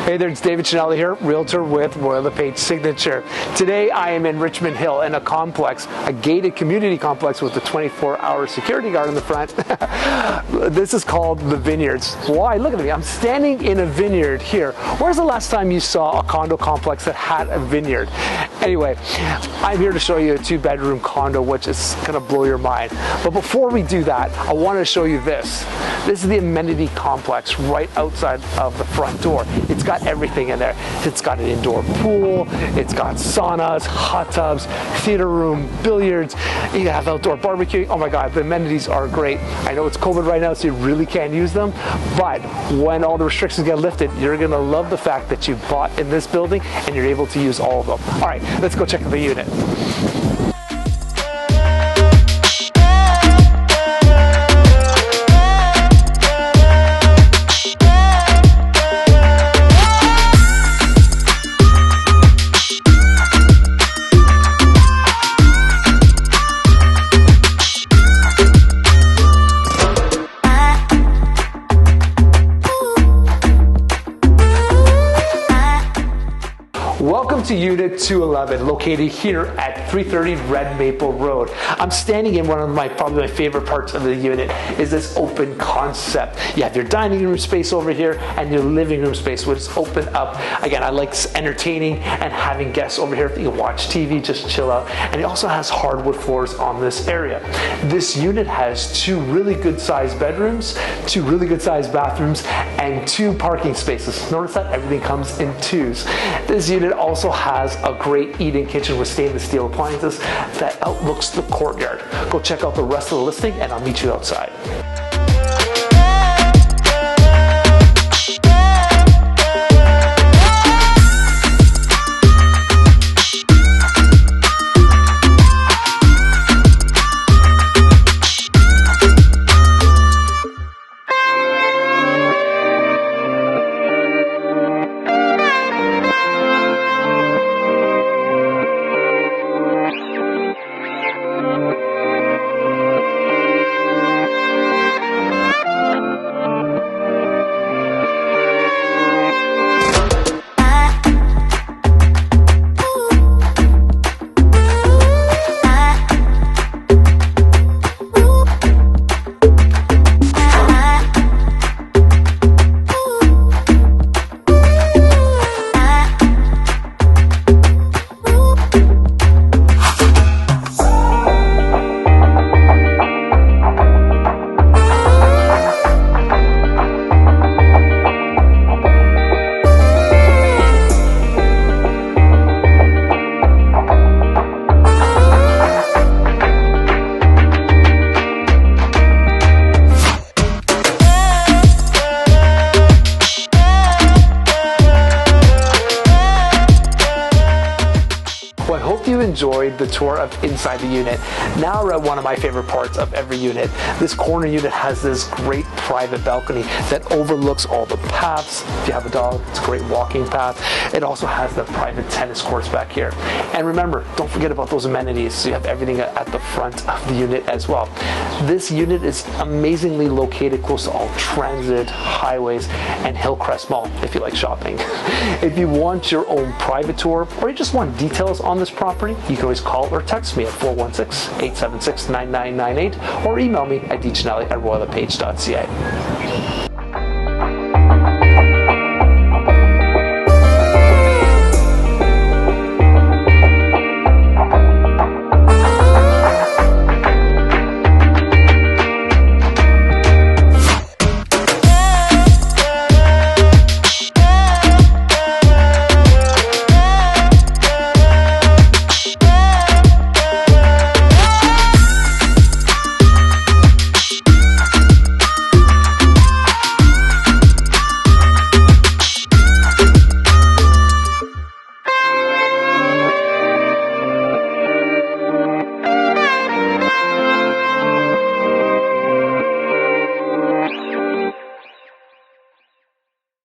Hey there, it's David Chinelli here, Realtor with Royal LePage Signature. Today I am in Richmond Hill in a complex, a gated community complex with a 24-hour security guard in the front. This is called the Vineyards. Why? Look at me, I'm standing in a vineyard here. Where's the last time you saw a condo complex that had a vineyard? Anyway, I'm here to show you a 2-bedroom condo, which is gonna blow your mind. But before we do that, I wanna show you this. This is the amenity complex right outside of the front door. It's got everything in there. It's got an indoor pool, it's got saunas, hot tubs, theater room, billiards, you have outdoor barbecuing. Oh my God, the amenities are great. I know it's COVID right now, so you really can't use them, but when all the restrictions get lifted, you're gonna love the fact that you bought in this building and you're able to use all of them. All right, let's go check out the unit. Welcome to Unit 211, located here at 330 Red Maple Road. I'm standing in one of probably my favorite parts of the unit is this open concept. You have your dining room space over here and your living room space, which is open up. Again, I like entertaining and having guests over here. You can watch TV, just chill out. And it also has hardwood floors on this area. This unit has 2 really good sized bedrooms, 2 really good sized bathrooms, and 2 parking spaces. Notice that everything comes in 2s. This unit also has a great eat-in kitchen with stainless steel appliances that outlooks the courtyard. Go check out the rest of the listing and I'll meet you outside. Well, I hope you enjoyed the tour of inside the unit. Now we're at one of my favorite parts of every unit. This corner unit has this great private balcony that overlooks all the paths. If you have a dog, it's a great walking path. It also has the private tennis courts back here. And remember, don't forget about those amenities. So you have everything at the front of the unit as well. This unit is amazingly located close to all transit, highways, and Hillcrest Mall if you like shopping. If you want your own private tour or you just want details on this property, you can always call or text me at 416-876-9998 or email me at dchinelli@royallepage.ca.